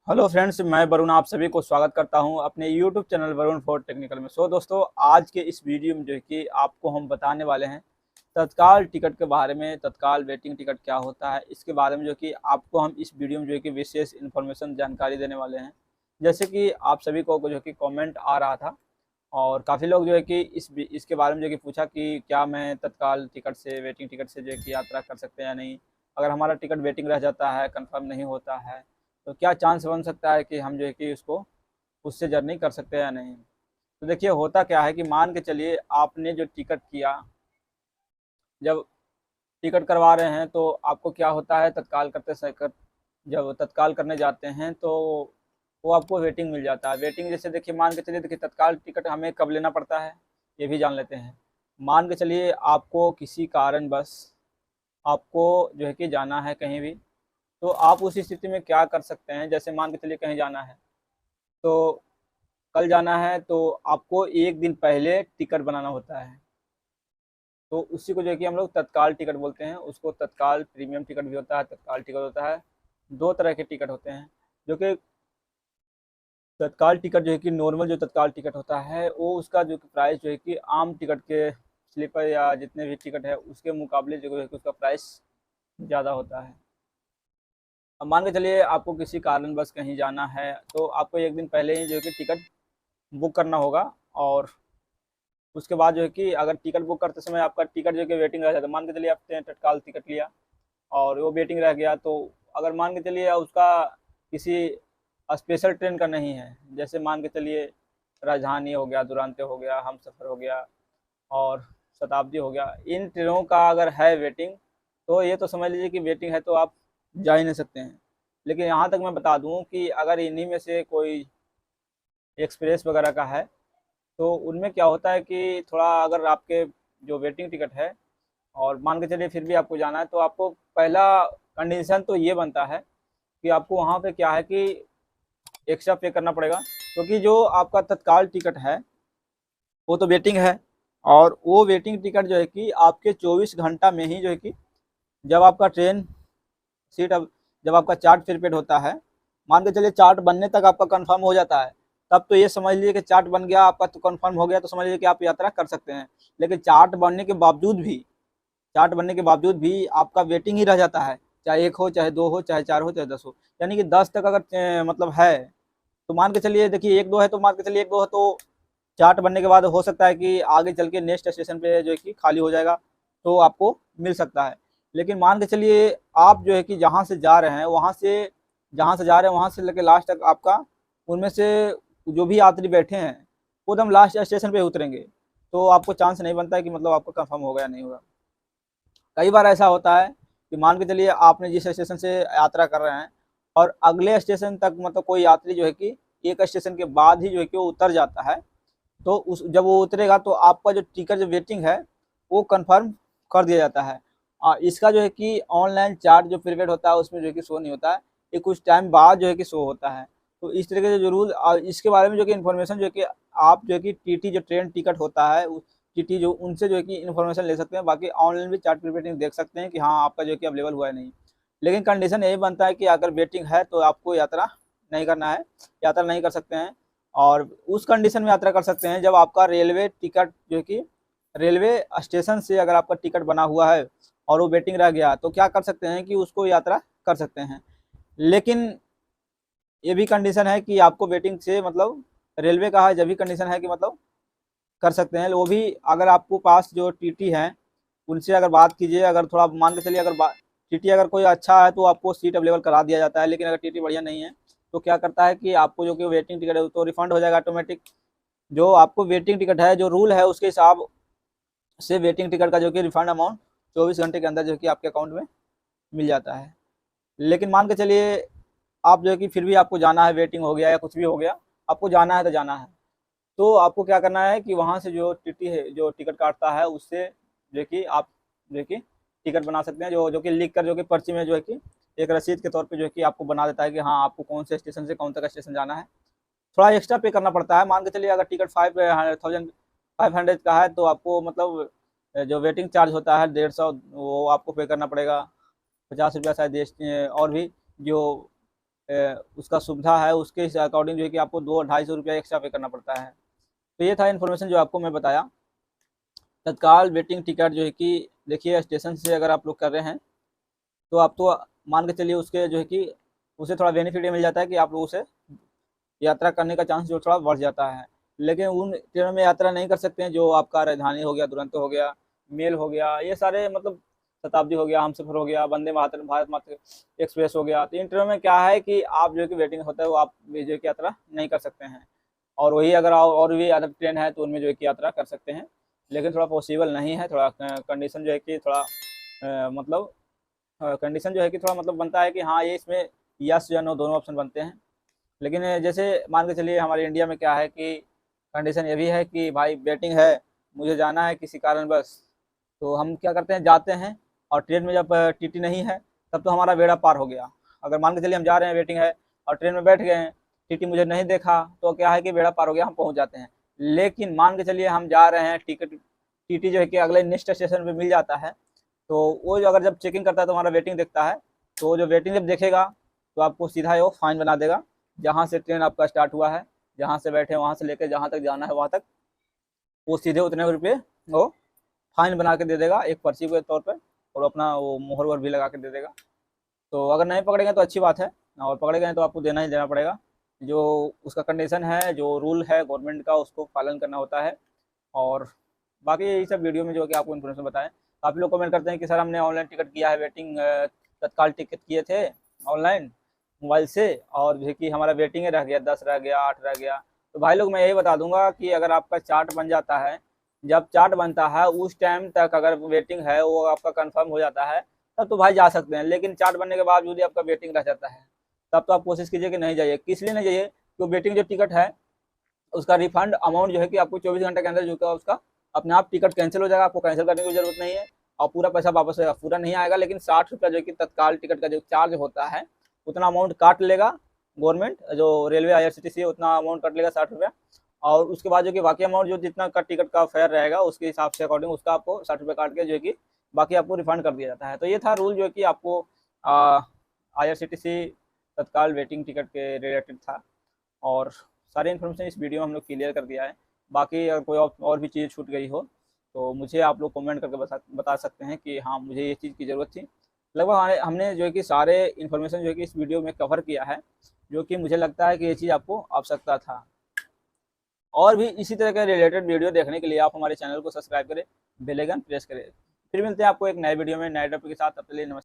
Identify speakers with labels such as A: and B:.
A: Hello friends, मैं वरुण आप सभी को स्वागत करता हूं अपने YouTube channel Varun for technical में। दोस्तों, आज के इस वीडियो में जो है कि आपको हम बताने वाले हैं तत्काल टिकट के बारे में। तत्काल वेटिंग टिकट क्या होता है इसके बारे में जो कि आपको हम इस वीडियो में जो है कि विशेष इन्फॉर्मेशन जानकारी देने वाले हैं। जैसे कि आप सभी को जो कि कॉमेंट आ रहा था और काफ़ी लोग जो है कि इसके बारे में जो कि पूछा कि क्या मैं तत्काल टिकट से वेटिंग टिकट से जो है कि यात्रा कर सकते हैं या नहीं। अगर हमारा टिकट वेटिंग रह जाता है, कंफर्म नहीं होता है, तो क्या चांस बन सकता है कि हम जो है कि उसको उससे जर्नी कर सकते हैं या नहीं। तो देखिए, होता क्या है कि मान के चलिए आपने जो टिकट किया, जब टिकट करवा रहे हैं तो आपको क्या होता है, तत्काल करते जब तत्काल करने जाते हैं तो वो आपको वेटिंग मिल जाता है। वेटिंग जैसे देखिए, मान के चलिए, देखिए तत्काल टिकट हमें कब लेना पड़ता है ये भी जान लेते हैं। मान के चलिए आपको किसी कारण बस आपको जो है कि जाना है कहीं भी, तो आप उस स्थिति में क्या कर सकते हैं। जैसे मान के चलिए कहीं जाना है, तो कल जाना है, तो आपको एक दिन पहले टिकट बनाना होता है। तो उसी को जो है कि हम लोग तत्काल टिकट बोलते हैं। उसको तत्काल प्रीमियम टिकट भी होता है, तत्काल टिकट होता है। दो तरह के टिकट होते हैं। जो कि तत्काल टिकट जो है कि नॉर्मल जो तत्काल टिकट होता है, वो उसका जो प्राइस जो है कि आम टिकट के स्लीपर या जितने भी टिकट है उसके मुकाबले जो है कि उसका प्राइस ज़्यादा होता है। अब मान के चलिए आपको किसी कारणवश कहीं जाना है, तो आपको एक दिन पहले ही जो है कि टिकट बुक करना होगा। और उसके बाद जो है कि अगर टिकट बुक करते समय आपका टिकट जो है कि वेटिंग रह जाता है, मान के चलिए आपने तत्काल टिकट लिया और वो वेटिंग रह गया, तो अगर मान के चलिए उसका किसी स्पेशल ट्रेन का नहीं है, जैसे मान के चलिए राजधानी हो गया, दुरांतो हो गया, हमसफ़र हो गया और शताब्दी हो गया, इन ट्रेनों का अगर है वेटिंग, तो ये तो समझ लीजिए कि वेटिंग है तो आप जा ही नहीं सकते हैं। लेकिन यहाँ तक मैं बता दूँ कि अगर इन्हीं में से कोई एक्सप्रेस वगैरह का है, तो उनमें क्या होता है कि थोड़ा अगर आपके जो वेटिंग टिकट है और मान के चलिए फिर भी आपको जाना है, तो आपको पहला कंडीशन तो ये बनता है कि आपको वहाँ पे क्या है कि एक्स्ट्रा पे करना पड़ेगा। क्योंकि जो आपका तत्काल टिकट है वो तो वेटिंग है, और वो वेटिंग टिकट जो है कि आपके 24 घंटा में ही जो है कि जब आपका ट्रेन सीट अब जब आपका चार्ट प्रिपेड होता है, मान के चलिए चार्ट बनने तक आपका कंफर्म हो जाता है, तब तो ये समझ लीजिए कि चार्ट बन गया आपका, तो कंफर्म हो गया, तो समझ लीजिए कि आप यात्रा कर सकते हैं। लेकिन चार्ट बनने के बावजूद भी आपका वेटिंग ही रह जाता है, चाहे एक हो, चाहे दो हो, चाहे चार हो, चाहे 10 हो। यानी कि 10 तक अगर मतलब है, तो मान के चलिए, देखिए एक दो है तो मान के चलिए एक दो है, तो चार्ट बनने के बाद हो सकता है कि आगे चल के नेक्स्ट स्टेशन पे जो है कि खाली हो जाएगा, तो आपको मिल सकता है। लेकिन मान के चलिए आप जो है कि जहाँ से जा रहे हैं वहाँ से लेकर लास्ट तक आपका, उनमें से जो भी यात्री बैठे हैं वो एकदम लास्ट स्टेशन पे उतरेंगे, तो आपको चांस नहीं बनता है कि मतलब आपको कंफर्म होगा या नहीं होगा। कई बार ऐसा होता है कि मान के चलिए आपने जिस स्टेशन से यात्रा कर रहे हैं और अगले स्टेशन तक मतलब कोई यात्री जो है कि एक स्टेशन के बाद ही जो है कि वो उतर जाता है, तो उस जब वो उतरेगा तो आपका जो टिकट जो वेटिंग है वो कंफर्म कर दिया जाता है। इसका जो है कि ऑनलाइन चार्ट जो प्रीपेड होता है उसमें जो है कि शो नहीं होता है, ये कुछ टाइम बाद जो है कि शो होता है। तो इस तरीके से जो रूल, इसके बारे में जो कि इन्फॉर्मेशन जो है कि आप जो है कि टीटी जो ट्रेन टिकट होता है, टीटी जो उनसे जो है कि इन्फॉर्मेशन ले सकते हैं। बाकी ऑनलाइन भी चार्ट प्रीपेडिंग देख सकते हैं कि हाँ आपका जो है कि अवेलेबल हुआ है नहीं। लेकिन कंडीशन यही बनता है कि अगर वेटिंग है तो आपको यात्रा नहीं करना है, यात्रा नहीं कर सकते हैं। और उस कंडीशन में यात्रा कर सकते हैं जब आपका रेलवे टिकट जो है कि रेलवे स्टेशन से अगर आपका टिकट बना हुआ है और वो वेटिंग रह गया, तो क्या कर सकते हैं कि उसको यात्रा कर सकते हैं। लेकिन ये भी कंडीशन है कि आपको वेटिंग से मतलब रेलवे का है, जब भी कंडीशन है कि मतलब कर सकते हैं वो भी, अगर आपको पास जो टीटी हैं उनसे अगर बात कीजिए। अगर थोड़ा मान के चलिए अगर टीटी अगर कोई अच्छा है तो आपको सीट अवेलेबल करा दिया जाता है। लेकिन अगर टीटी बढ़िया नहीं है तो क्या करता है कि आपको जो कि वेटिंग टिकट है तो रिफंड हो जाएगा ऑटोमेटिक। जो आपको वेटिंग टिकट है, जो रूल है उसके हिसाब से वेटिंग टिकट का जो कि रिफंड अमाउंट 24 घंटे के अंदर जो कि आपके अकाउंट में मिल जाता है। लेकिन मान के चलिए आप जो है कि फिर भी आपको जाना है, वेटिंग हो गया या कुछ भी हो गया, आपको जाना है तो जाना है, तो आपको क्या करना है कि वहाँ से जो टीटी है जो टिकट काटता है उससे जो है कि आप जो है कि टिकट बना सकते हैं, जो जो कि लिख कर जो कि पर्ची में जो है कि एक रसीद के तौर पे जो है कि आपको बना देता है कि हाँ आपको कौन से स्टेशन से कौन तक स्टेशन जाना है। थोड़ा एक्स्ट्रा पे करना पड़ता है। मान के चलिए अगर टिकट 5,500 का है तो आपको मतलब जो वेटिंग चार्ज होता है 150, वो आपको पे करना पड़ेगा। 50 रुपया शायद और भी जो उसका सुविधा है उसके अकॉर्डिंग जो है कि आपको 200-250 रुपया एक्स्ट्रा पे करना पड़ता है। तो ये था इन्फॉर्मेशन जो आपको मैं बताया। तत्काल वेटिंग टिकट जो है कि देखिए स्टेशन से अगर आप लोग कर रहे हैं तो आप तो मान के चलिए उसके जो है कि उसे थोड़ा बेनिफिट ये मिल जाता है कि आप लोगों से यात्रा करने का चांस जो थोड़ा बढ़ जाता है। लेकिन उन ट्रेनों में यात्रा नहीं कर सकते हैं जो आपका राजधानी हो गया, दुरंतो हो गया, मेल हो गया, ये सारे मतलब शताब्दी हो गया, हमसफर हो गया, वंदे मातरम, भारत माता एक्सप्रेस हो गया। तो इन ट्रेनों में क्या है कि आप जो है कि वेटिंग होता है वो आप जो है कि यात्रा नहीं कर सकते हैं। और वही अगर और भी अदर ट्रेन है तो उनमें जो है कि यात्रा कर सकते हैं, लेकिन थोड़ा पॉसिबल नहीं है। थोड़ा कंडीशन जो है कि थोड़ा मतलब कंडीशन जो है कि थोड़ा मतलब बनता है कि हाँ ये इसमें यस या नो दोनों ऑप्शन बनते हैं। लेकिन जैसे मान के चलिए हमारे इंडिया में क्या है कि कंडीशन ये भी है कि भाई वेटिंग है, मुझे जाना है किसी कारणवश, तो हम क्या करते हैं जाते हैं। और ट्रेन में जब टीटी नहीं है तब तो हमारा बेड़ा पार हो गया। अगर मान के चलिए हम जा रहे हैं, वेटिंग है और ट्रेन में बैठ गए हैं, टीटी मुझे नहीं देखा तो क्या है कि बेड़ा पार हो गया, हम पहुंच जाते हैं। लेकिन मान के चलिए हम जा रहे हैं, टिकट टीटी जो है कि अगले नेक्स्ट स्टेशन पे मिल जाता है, तो वो जो अगर जब चेकिंग करता है तो हमारा वेटिंग देखता है, तो जो वेटिंग जब देखेगा तो आपको सीधा वो फाइन बना देगा। जहाँ से ट्रेन आपका स्टार्ट हुआ है, जहाँ से बैठे वहाँ से लेकर जहाँ तक जाना है वहाँ तक, वो सीधे उतने रुपये वो फाइन बना के दे देगा एक पर्ची के तौर पर, और अपना वो मोहर वोहर भी लगा के दे देगा। तो अगर नहीं पकड़ेंगे तो अच्छी बात है, और पकड़े गए तो आपको देना ही देना पड़ेगा। जो उसका कंडीशन है, जो रूल है गवर्नमेंट का, उसको पालन करना होता है। और बाकी यही सब वीडियो में जो कि आपको इन्फॉर्मेशन बताएं। काफ़ी लोग कमेंट करते हैं कि सर हमने ऑनलाइन टिकट किया है, वेटिंग तत्काल टिकट किए थे ऑनलाइन मोबाइल से, और जो है कि हमारा वेटिंग रह गया 10 रह गया 8 रह गया। तो भाई लोग मैं यही बता दूंगा कि अगर आपका चार्ट बन जाता है, जब चार्ट बनता है उस टाइम तक अगर वेटिंग है वो आपका कंफर्म हो जाता है, तब तो भाई जा सकते हैं। लेकिन चार्ट बनने के बाद यदि आपका वेटिंग रह जाता है तब तो आप कोशिश कीजिए कि नहीं जाइए। किस लिए नहीं जाइए? तो वेटिंग जो टिकट है उसका रिफंड अमाउंट जो है कि आपको 24 घंटे के अंदर जो है उसका अपने आप टिकट कैंसिल हो जाएगा, आपको कैंसिल करने की जरूरत नहीं है और पूरा पैसा वापस होगा, पूरा नहीं आएगा। लेकिन 60 रुपया जो कि तत्काल टिकट का जो चार्ज होता है उतना अमाउंट काट लेगा गवर्नमेंट, जो रेलवे IRCTC है उतना अमाउंट काट लेगा 60 रुपया। और उसके बाद जो कि बाकी अमाउंट जो जितना का टिकट का फेयर रहेगा उसके हिसाब से अकॉर्डिंग उसका आपको 60 रुपये काट के जो है कि बाकी आपको रिफंड कर दिया जाता है। तो ये था रूल जो है कि आपको IRCTC तत्काल वेटिंग टिकट के रिलेटेड था। और सारी इन्फॉर्मेशन इस वीडियो में हम लोग क्लियर कर दिया है। बाकी अगर कोई और भी चीज़ छूट गई हो तो मुझे आप लोग कमेंट करके बता सकते हैं कि हाँ मुझे ये चीज़ की ज़रूरत थी। लगभग हमने जो है कि सारे इन्फॉर्मेशन जो है कि इस वीडियो में कवर किया है, जो कि मुझे लगता है कि ये चीज़ आपको आवश्यकता था। और भी इसी तरह के रिलेटेड वीडियो देखने के लिए आप हमारे चैनल को सब्सक्राइब करें, बेल आइकन प्रेस करें। फिर मिलते हैं आपको एक नए वीडियो में नए टॉपिक के साथ। तब तक के लिए नमस्कार।